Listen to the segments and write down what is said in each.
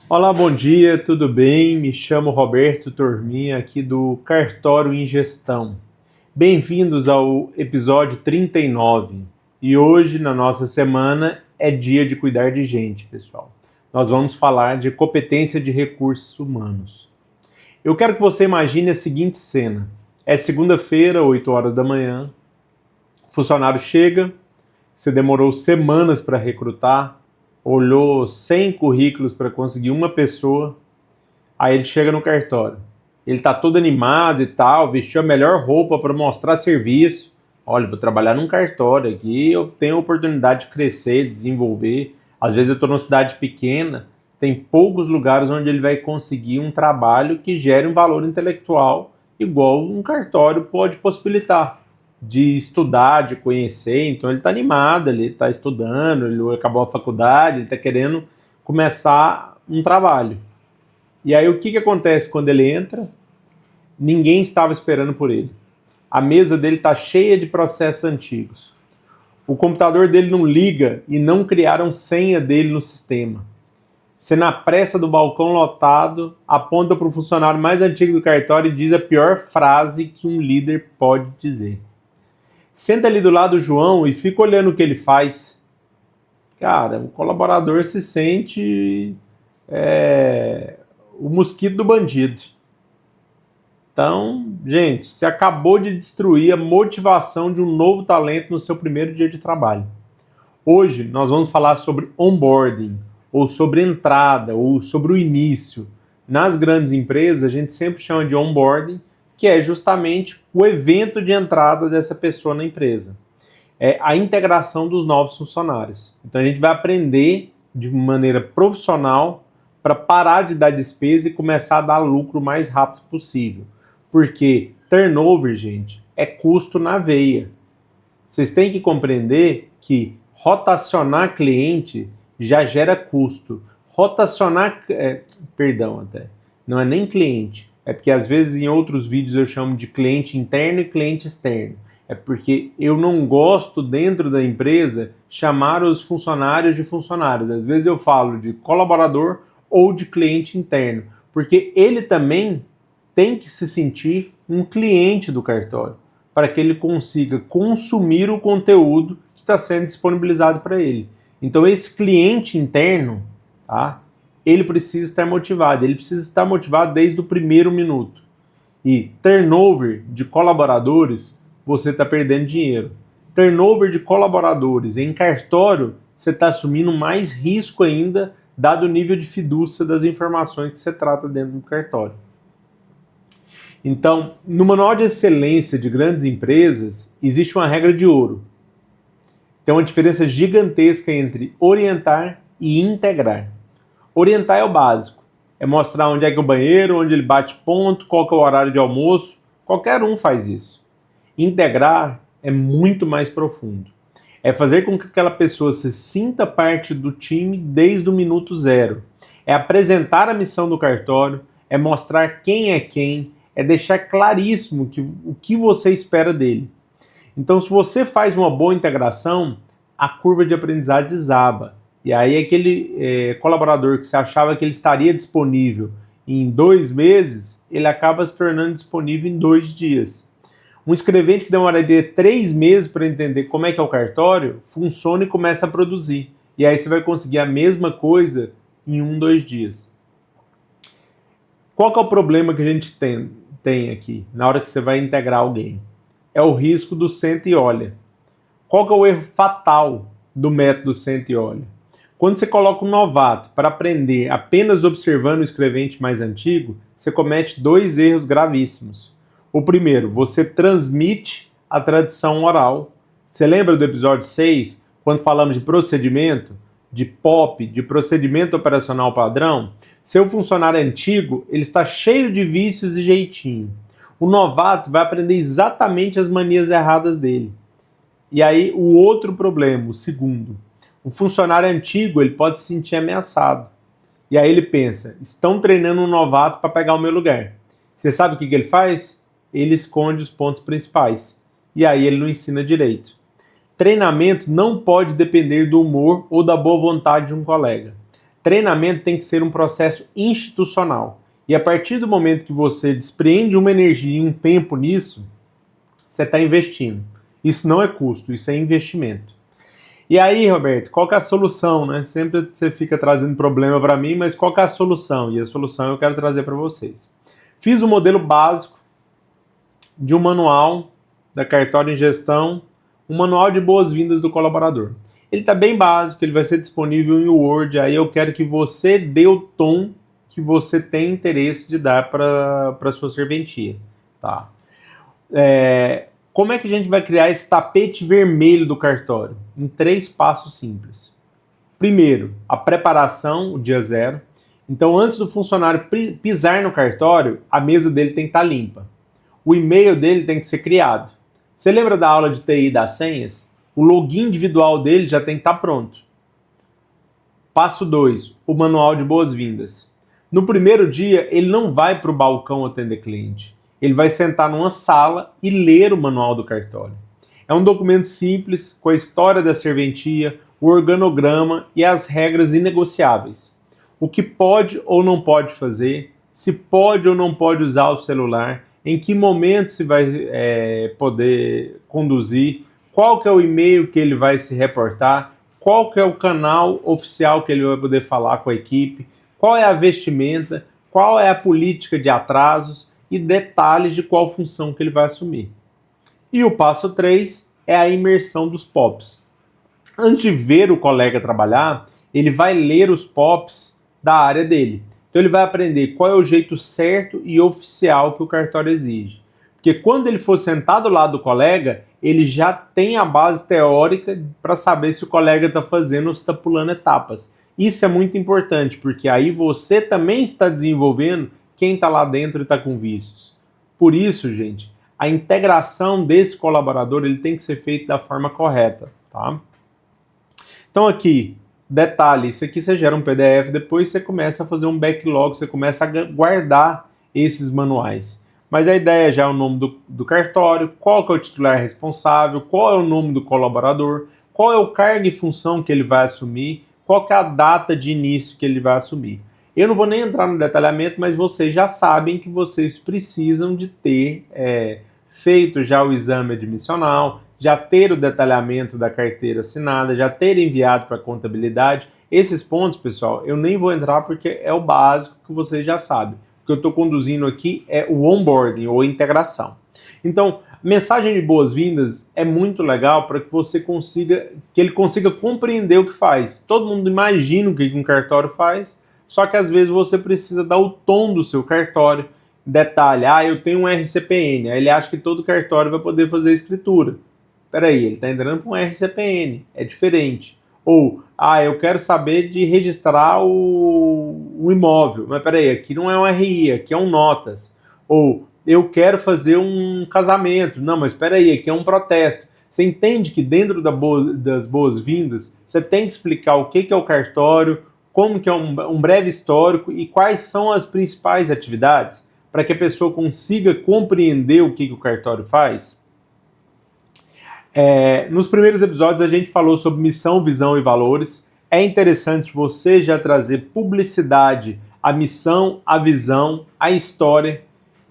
Olá, bom dia, tudo bem? Me chamo Roberto Torminha, aqui do Cartório em Gestão. Bem-vindos ao episódio 39. E hoje, na nossa semana, é dia de cuidar de gente, pessoal. Nós vamos falar de competência de recursos humanos. Eu quero que você imagine a seguinte cena. É segunda-feira, 8 horas da manhã, o funcionário chega, você demorou semanas para recrutar, olhou 100 currículos para conseguir uma pessoa, aí ele chega no cartório. Ele tá todo animado e tal, vestiu a melhor roupa para mostrar serviço. Olha, vou trabalhar num cartório aqui, eu tenho a oportunidade de crescer, desenvolver. Às vezes eu estou numa cidade pequena, tem poucos lugares onde ele vai conseguir um trabalho que gere um valor intelectual igual um cartório pode possibilitar de estudar, de conhecer. Então ele está animado, ele está estudando, ele acabou a faculdade, ele está querendo começar um trabalho. E aí o que acontece quando ele entra? Ninguém estava esperando por ele. A mesa dele está cheia de processos antigos. O computador dele não liga e não criaram senha dele no sistema. Você, na pressa do balcão lotado, aponta para o funcionário mais antigo do cartório e diz a pior frase que um líder pode dizer. Senta ali do lado do João e fica olhando o que ele faz. Cara, o colaborador se sente o mosquito do bandido. Então, gente, você acabou de destruir a motivação de um novo talento no seu primeiro dia de trabalho. Hoje nós vamos falar sobre onboarding, ou sobre entrada, ou sobre o início. Nas grandes empresas, a gente sempre chama de onboarding, que é justamente o evento de entrada dessa pessoa na empresa. É a integração dos novos funcionários. Então a gente vai aprender de maneira profissional para parar de dar despesa e começar a dar lucro o mais rápido possível. Porque turnover, gente, é custo na veia. Vocês têm que compreender que rotacionar cliente já gera custo. Não é nem cliente. É porque às vezes em outros vídeos eu chamo de cliente interno e cliente externo. É porque eu não gosto dentro da empresa chamar os funcionários de funcionários. Às vezes eu falo de colaborador ou de cliente interno, porque ele também tem que se sentir um cliente do cartório, para que ele consiga consumir o conteúdo que está sendo disponibilizado para ele. Então esse cliente interno, tá? Ele precisa estar motivado, ele precisa estar motivado desde o primeiro minuto. E turnover de colaboradores, você está perdendo dinheiro. Turnover de colaboradores em cartório, você está assumindo mais risco ainda, dado o nível de fidúcia das informações que você trata dentro do cartório. Então, no manual de excelência de grandes empresas, existe uma regra de ouro. Tem uma diferença gigantesca entre orientar e integrar. Orientar é o básico. É mostrar onde é que é o banheiro, onde ele bate ponto, qual que é o horário de almoço. Qualquer um faz isso. Integrar é muito mais profundo. É fazer com que aquela pessoa se sinta parte do time desde o minuto zero. É apresentar a missão do cartório, é mostrar quem, é deixar claríssimo o que você espera dele. Então, se você faz uma boa integração, a curva de aprendizagem desaba. E aí aquele colaborador que você achava que ele estaria disponível em 2 meses, ele acaba se tornando disponível em 2 dias. Um escrevente que demoraria 3 meses para entender como é que é o cartório, funciona e começa a produzir. E aí você vai conseguir a mesma coisa em 1, 2 dias. Qual que é o problema que a gente tem aqui, na hora que você vai integrar alguém? É o risco do senta e olha. Qual que é o erro fatal do método senta e olha? Quando você coloca um novato para aprender apenas observando o escrevente mais antigo, você comete 2 erros gravíssimos. O primeiro, você transmite a tradição oral. Você lembra do episódio 6, quando falamos de procedimento, de POP, de procedimento operacional padrão? Seu funcionário antigo, ele está cheio de vícios e jeitinho. O novato vai aprender exatamente as manias erradas dele. E aí o outro problema, o segundo, o funcionário antigo, ele pode se sentir ameaçado. E aí ele pensa, estão treinando um novato para pegar o meu lugar. Você sabe o que ele faz? Ele esconde os pontos principais. E aí ele não ensina direito. Treinamento não pode depender do humor ou da boa vontade de um colega. Treinamento tem que ser um processo institucional. E a partir do momento que você despreende uma energia e um tempo nisso, você está investindo. Isso não é custo, isso é investimento. E aí, Roberto, qual que é a solução, né? Sempre você fica trazendo problema para mim, mas qual que é a solução? E a solução eu quero trazer para vocês. Fiz um modelo básico de um manual da Cartório em Gestão, um manual de boas-vindas do colaborador. Ele está bem básico, ele vai ser disponível em Word, aí eu quero que você dê o tom que você tem interesse de dar para a sua serventia. Tá? Como é que a gente vai criar esse tapete vermelho do cartório? Em 3 passos simples. Primeiro, a preparação, o dia 0. Então, antes do funcionário pisar no cartório, a mesa dele tem que estar limpa. O e-mail dele tem que ser criado. Você lembra da aula de TI das senhas? O login individual dele já tem que estar pronto. Passo 2, o manual de boas-vindas. No primeiro dia, ele não vai para o balcão atender cliente. Ele vai sentar numa sala e ler o manual do cartório. É um documento simples, com a história da serventia, o organograma e as regras inegociáveis. O que pode ou não pode fazer, se pode ou não pode usar o celular, em que momento se vai poder conduzir, qual que é o e-mail que ele vai se reportar, qual que é o canal oficial que ele vai poder falar com a equipe, qual é a vestimenta, qual é a política de atrasos e detalhes de qual função que ele vai assumir. E o passo 3 é a imersão dos POPs. Antes de ver o colega trabalhar, ele vai ler os POPs da área dele. Então ele vai aprender qual é o jeito certo e oficial que o cartório exige. Porque quando ele for sentar do lado do colega, ele já tem a base teórica para saber se o colega está fazendo ou se está pulando etapas. Isso é muito importante, porque aí você também está desenvolvendo quem está lá dentro e está com vícios. Por isso, gente, a integração desse colaborador ele tem que ser feita da forma correta. Tá? Então aqui, detalhe, isso aqui você gera um PDF, depois você começa a fazer um backlog, você começa a guardar esses manuais. Mas a ideia já é o nome do cartório, qual que é o titular responsável, qual é o nome do colaborador, qual é o cargo e função que ele vai assumir, qual que é a data de início que ele vai assumir. Eu não vou nem entrar no detalhamento, mas vocês já sabem que vocês precisam de ter feito já o exame admissional, já ter o detalhamento da carteira assinada, já ter enviado para a contabilidade. Esses pontos, pessoal, eu nem vou entrar porque é o básico que vocês já sabem. O que eu estou conduzindo aqui é o onboarding ou integração. Então, mensagem de boas-vindas é muito legal para que ele consiga compreender o que faz. Todo mundo imagina o que um cartório faz, só que às vezes você precisa dar o tom do seu cartório. Detalhe, eu tenho um RCPN, aí ele acha que todo cartório vai poder fazer escritura. Peraí, ele está entrando para um RCPN, é diferente. Ou, eu quero saber de registrar o imóvel, mas peraí, aqui não é um RI, aqui é um notas. Ou, eu quero fazer um casamento, não, mas peraí, aqui é um protesto. Você entende que dentro das boas-vindas, você tem que explicar o que é o cartório, como que é um breve histórico e quais são as principais atividades, para que a pessoa consiga compreender o que o cartório faz? Nos primeiros episódios a gente falou sobre missão, visão e valores. É interessante você já trazer publicidade, a missão, a visão, a história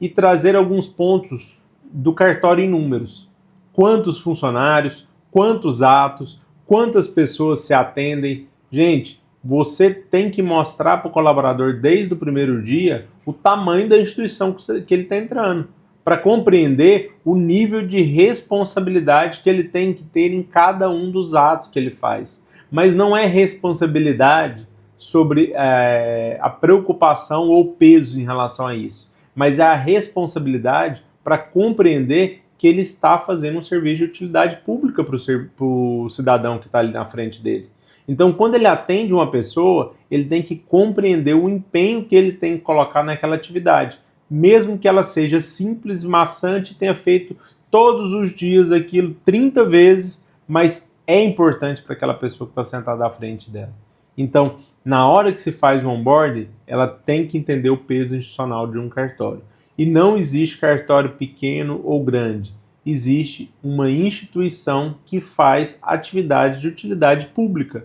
e trazer alguns pontos do cartório em números. Quantos funcionários, quantos atos, quantas pessoas se atendem. Gente, você tem que mostrar para o colaborador desde o primeiro dia o tamanho da instituição que ele está entrando, para compreender o nível de responsabilidade que ele tem que ter em cada um dos atos que ele faz. Mas não é responsabilidade sobre a preocupação ou peso em relação a isso, mas é a responsabilidade para compreender que ele está fazendo um serviço de utilidade pública para o cidadão que está ali na frente dele. Então, quando ele atende uma pessoa, ele tem que compreender o empenho que ele tem que colocar naquela atividade, mesmo que ela seja simples, maçante, tenha feito todos os dias aquilo 30 vezes, mas é importante para aquela pessoa que está sentada à frente dela. Então, na hora que se faz o onboarding, ela tem que entender o peso institucional de um cartório. E não existe cartório pequeno ou grande. Existe uma instituição que faz atividade de utilidade pública.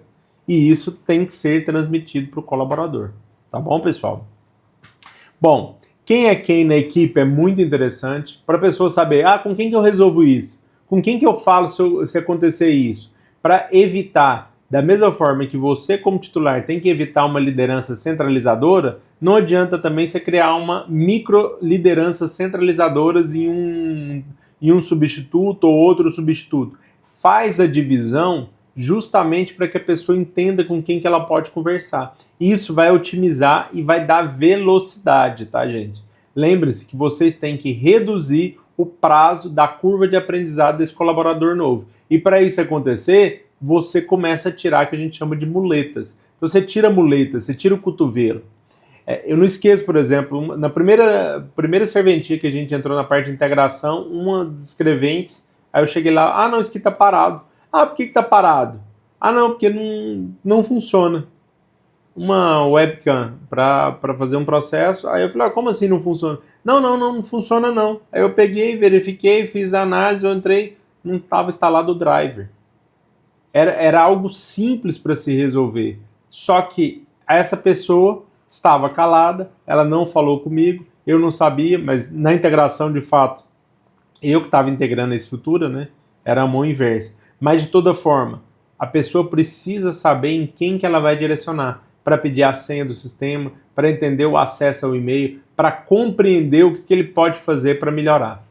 E isso tem que ser transmitido para o colaborador. Tá bom, pessoal? Bom, quem é quem na equipe é muito interessante para a pessoa saber, com quem que eu resolvo isso? Com quem que eu falo se acontecer isso? Para evitar, da mesma forma que você como titular tem que evitar uma liderança centralizadora, não adianta também você criar uma micro liderança centralizadoras em um substituto ou outro substituto. Faz a divisão justamente para que a pessoa entenda com quem que ela pode conversar. Isso vai otimizar e vai dar velocidade, tá, gente? Lembre-se que vocês têm que reduzir o prazo da curva de aprendizado desse colaborador novo. E para isso acontecer, você começa a tirar o que a gente chama de muletas. Então, você tira muletas, você tira o cotovelo. Eu não esqueço, por exemplo, na primeira serventia que a gente entrou na parte de integração, uma dos escreventes, aí eu cheguei lá, não, isso aqui tá parado. Por que tá parado? Não, porque não funciona. Uma webcam para fazer um processo. Aí eu falei, como assim não funciona? Não funciona não. Aí eu peguei, verifiquei, fiz a análise, eu entrei, não estava instalado o driver. Era algo simples para se resolver. Só que essa pessoa estava calada, ela não falou comigo, eu não sabia, mas na integração de fato, eu que estava integrando a estrutura, né? Era a mão inversa. Mas de toda forma, a pessoa precisa saber em quem que ela vai direcionar para pedir a senha do sistema, para entender o acesso ao e-mail, para compreender o que ele pode fazer para melhorar.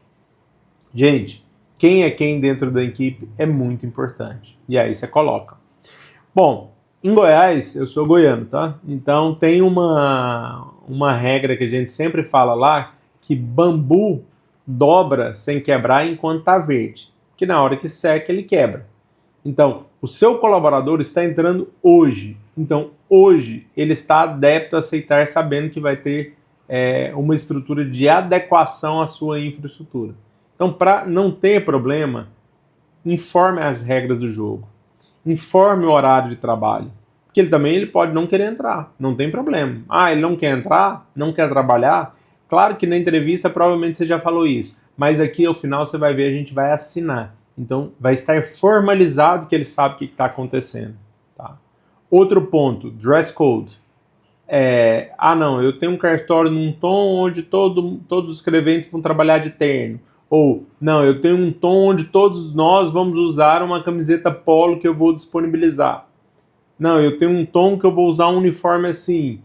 Gente, quem é quem dentro da equipe é muito importante. E aí você coloca. Bom, em Goiás, eu sou goiano, tá? Então tem uma regra que a gente sempre fala lá, que bambu dobra sem quebrar enquanto tá verde. Que na hora que seca ele quebra. Então, o seu colaborador está entrando hoje. Então, hoje, ele está adepto a aceitar sabendo que vai ter uma estrutura de adequação à sua infraestrutura. Então, para não ter problema, informe as regras do jogo. Informe o horário de trabalho. Porque ele pode não querer entrar, não tem problema. Ele não quer entrar, não quer trabalhar. Claro que na entrevista provavelmente você já falou isso, mas aqui ao final você vai ver, a gente vai assinar. Então vai estar formalizado que ele sabe o que está acontecendo. Tá? Outro ponto, dress code. Não, eu tenho um cartório num tom onde todos os escreventes vão trabalhar de terno. Ou, não, eu tenho um tom onde todos nós vamos usar uma camiseta polo que eu vou disponibilizar. Não, eu tenho um tom que eu vou usar um uniforme assim.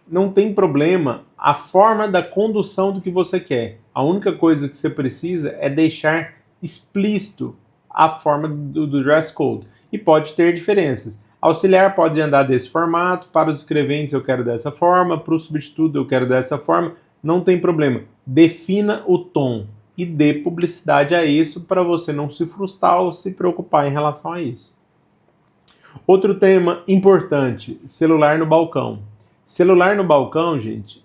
Não tem problema a forma da condução do que você quer. A única coisa que você precisa é deixar explícito a forma do dress code. E pode ter diferenças. Auxiliar pode andar desse formato, para os escreventes eu quero dessa forma, para o substituto eu quero dessa forma. Não tem problema. Defina o tom e dê publicidade a isso para você não se frustrar ou se preocupar em relação a isso. Outro tema importante, celular no balcão. Celular no balcão, gente,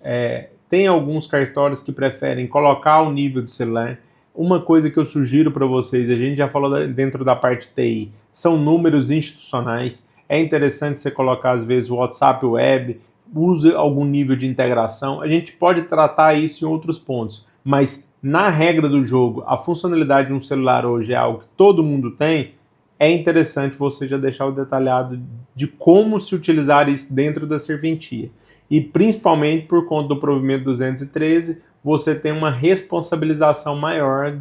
tem alguns cartórios que preferem colocar o nível do celular. Uma coisa que eu sugiro para vocês, a gente já falou dentro da parte TI, são números institucionais. É interessante você colocar, às vezes, o WhatsApp Web, use algum nível de integração. A gente pode tratar isso em outros pontos, mas na regra do jogo, a funcionalidade de um celular hoje é algo que todo mundo tem. É interessante você já deixar o detalhado de como se utilizar isso dentro da serventia. E principalmente por conta do provimento 213, você tem uma responsabilização maior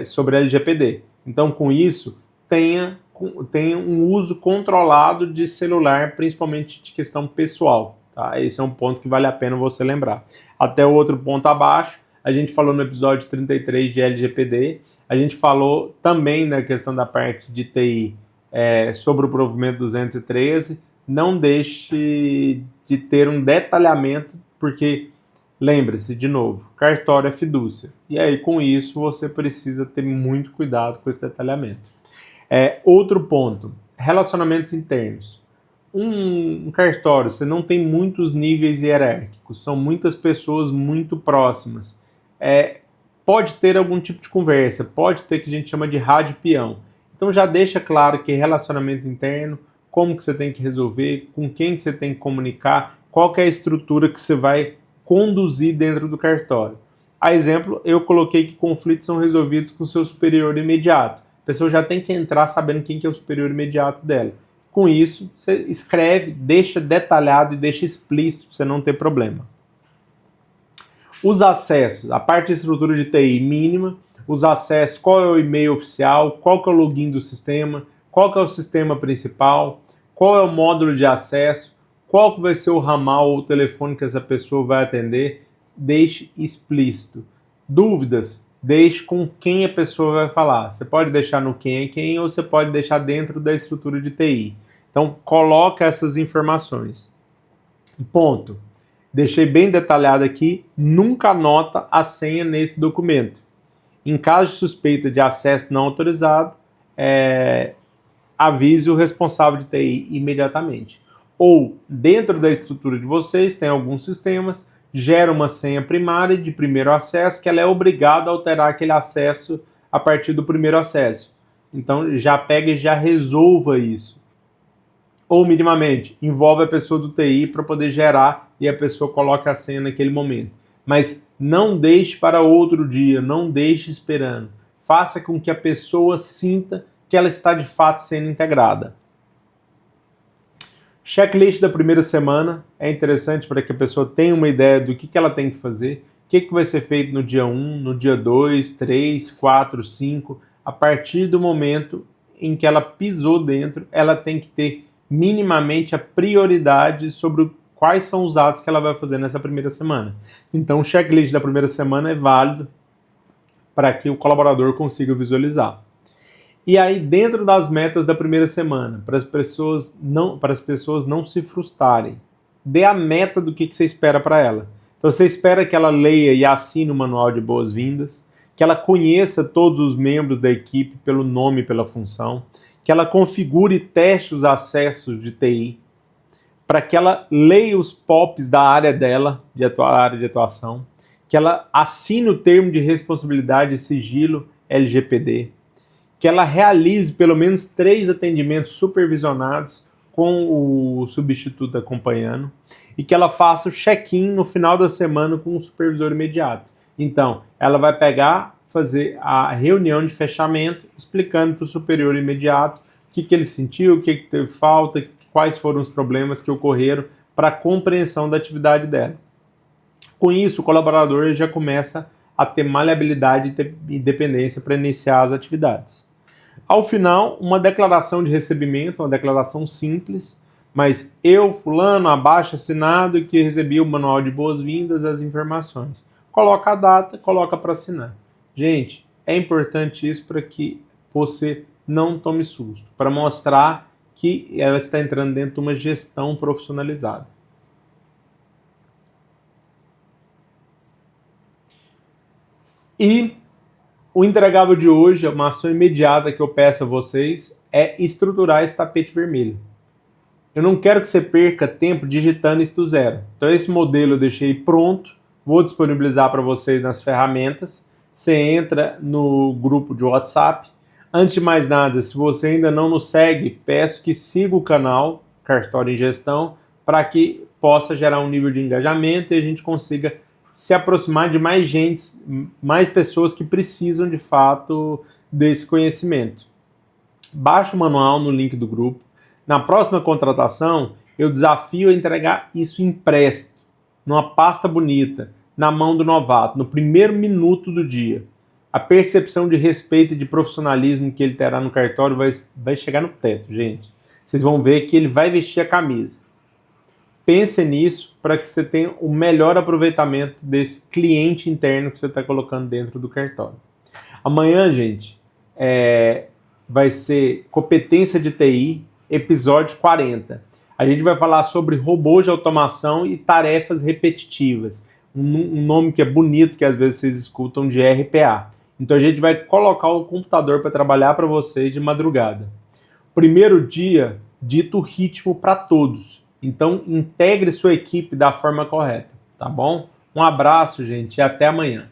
sobre a LGPD. Então, com isso, tenha um uso controlado de celular, principalmente de questão pessoal. Tá? Esse é um ponto que vale a pena você lembrar. Até o outro ponto abaixo, a gente falou no episódio 33 de LGPD, a gente falou também na questão da parte de TI sobre o provimento 213, não deixe de ter um detalhamento, porque, lembre-se, de novo, cartório é fidúcia, e aí com isso você precisa ter muito cuidado com esse detalhamento. Outro ponto, relacionamentos internos. Um cartório, você não tem muitos níveis hierárquicos, são muitas pessoas muito próximas. Pode ter algum tipo de conversa, pode ter o que a gente chama de rádio peão. Então já deixa claro que relacionamento interno, como que você tem que resolver, com quem que você tem que comunicar, qual que é a estrutura que você vai conduzir dentro do cartório. A exemplo, eu coloquei que conflitos são resolvidos com seu superior imediato. a pessoa já tem que entrar sabendo quem que é o superior imediato dela. Com isso, você escreve, deixa detalhado e deixa explícito para você não ter problema. Os acessos, a parte de estrutura de TI mínima, os acessos, qual é o e-mail oficial, qual que é o login do sistema, qual que é o sistema principal, qual é o módulo de acesso, qual que vai ser o ramal ou o telefone que essa pessoa vai atender, deixe explícito. Dúvidas, deixe com quem a pessoa vai falar. Você pode deixar no quem é quem ou você pode deixar dentro da estrutura de TI. Então, coloca essas informações. Ponto. Deixei bem detalhado aqui, nunca anota a senha nesse documento. Em caso de suspeita de acesso não autorizado, avise o responsável de TI imediatamente. Ou, dentro da estrutura de vocês, tem alguns sistemas, gera uma senha primária de primeiro acesso, que ela é obrigada a alterar aquele acesso a partir do primeiro acesso. Então, já pega e já resolva isso. Ou, minimamente, envolve a pessoa do TI para poder gerar e a pessoa coloca a senha naquele momento. Mas não deixe para outro dia, não deixe esperando. Faça com que a pessoa sinta que ela está de fato sendo integrada. Checklist da primeira semana é interessante para que a pessoa tenha uma ideia do que ela tem que fazer, o que vai ser feito no dia 1, no dia 2, 3, 4, 5. A partir do momento em que ela pisou dentro, ela tem que ter minimamente a prioridade sobre quais são os atos que ela vai fazer nessa primeira semana. Então, o checklist da primeira semana é válido para que o colaborador consiga visualizar. E aí, dentro das metas da primeira semana, para as pessoas não se frustrarem, dê a meta do que você espera para ela. Então, você espera que ela leia e assine o manual de boas-vindas, que ela conheça todos os membros da equipe pelo nome e pela função, que ela configure e teste os acessos de TI, para que ela leia os POPs da área dela, área de atuação, que ela assine o termo de responsabilidade e sigilo LGPD, que ela realize pelo menos 3 atendimentos supervisionados com o substituto acompanhando e que ela faça o check-in no final da semana com o supervisor imediato. Então, ela vai fazer a reunião de fechamento, explicando para o superior imediato o que ele sentiu, o que teve falta, quais foram os problemas que ocorreram para a compreensão da atividade dela. Com isso, o colaborador já começa a ter maleabilidade e dependência para iniciar as atividades. Ao final, uma declaração de recebimento, uma declaração simples, mas eu, fulano, abaixo assinado, que recebi o manual de boas-vindas, as informações. Coloca a data, coloca para assinar. Gente, é importante isso para que você não tome susto, para mostrar que ela está entrando dentro de uma gestão profissionalizada. E o entregável de hoje, uma ação imediata que eu peço a vocês, é estruturar esse tapete vermelho. Eu não quero que você perca tempo digitando isso do zero. Então esse modelo eu deixei pronto, vou disponibilizar para vocês nas ferramentas. Você entra no grupo de WhatsApp. Antes de mais nada, se você ainda não nos segue, peço que siga o canal Cartório em Gestão para que possa gerar um nível de engajamento e a gente consiga se aproximar de mais gente, mais pessoas que precisam de fato desse conhecimento. Baixa o manual no link do grupo. Na próxima contratação, eu desafio a entregar isso impresso, numa pasta bonita, na mão do novato, no primeiro minuto do dia. A percepção de respeito e de profissionalismo que ele terá no cartório vai chegar no teto, gente. Vocês vão ver que ele vai vestir a camisa. Pense nisso para que você tenha o melhor aproveitamento desse cliente interno que você está colocando dentro do cartório. Amanhã, gente, vai ser Competência de TI, episódio 40. A gente vai falar sobre robôs de automação e tarefas repetitivas. Um nome que é bonito, que às vezes vocês escutam, de RPA. Então a gente vai colocar o computador para trabalhar para vocês de madrugada. Primeiro dia, dito ritmo para todos. Então, integre sua equipe da forma correta, tá bom? Um abraço, gente, e até amanhã.